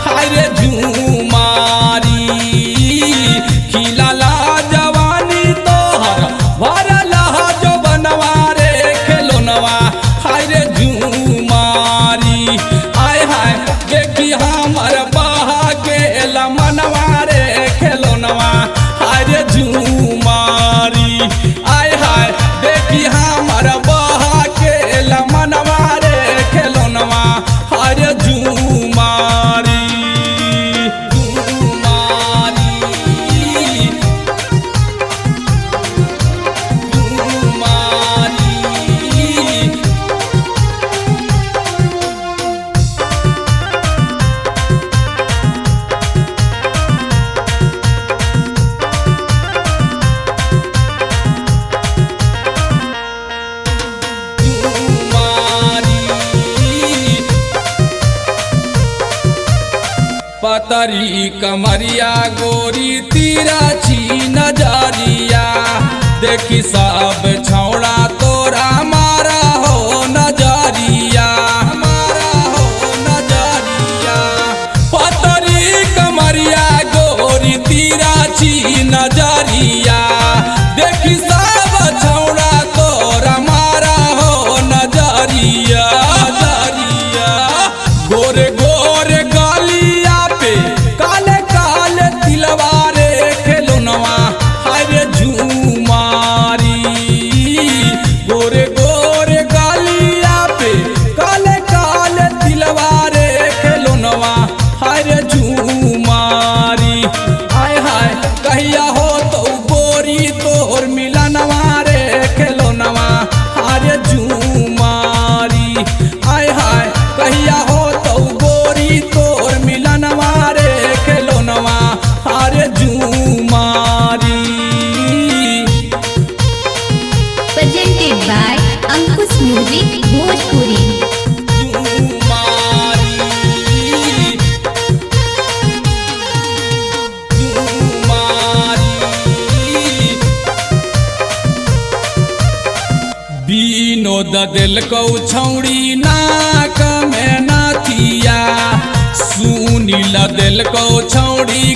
हाय रे झूमारी खिलाला जवानी तोहर भरला जो बनवा रे खेलोनवा हाय रे झूमारी आय हाय देखी हमर बहा के लमनवा रे खेलोनवा हाय रे झूमारी आय हाय देखी हमर बहा के लमनवा रे खेलोनवा हाय रे झूमारी पतरी कमरिया गोरी तिरछी नजरिया देखी सब छौड़ा तोरा मारा हो नजरिया मारा हो नजरिया पतरी कमरिया गोरी तिरछी नजरिया देखी सब छौड़ा तोरा मारा हो नजरिया नजरिया गोरे गोरे गालिया काले काले तिलवारे खेलोनवा हाय रे झूमारी गोरे गोरे गालिया पे काले काले तिलवारे खेलोनवा हाय रे झूमारी हाय हाय कहिया हो तो गोरी तोर मिलनवा रे खेलोनवा हाय रे झूमारी हाय हाय कहिया हो तो गोरी तोर मिलनवा रे खेलोनवा हाय रे झूमारी। Presented by Ankush Music Bhojpuri। Vinod दिल को छौड़ी नाक में नाथिया सुनील दिल को छौड़ी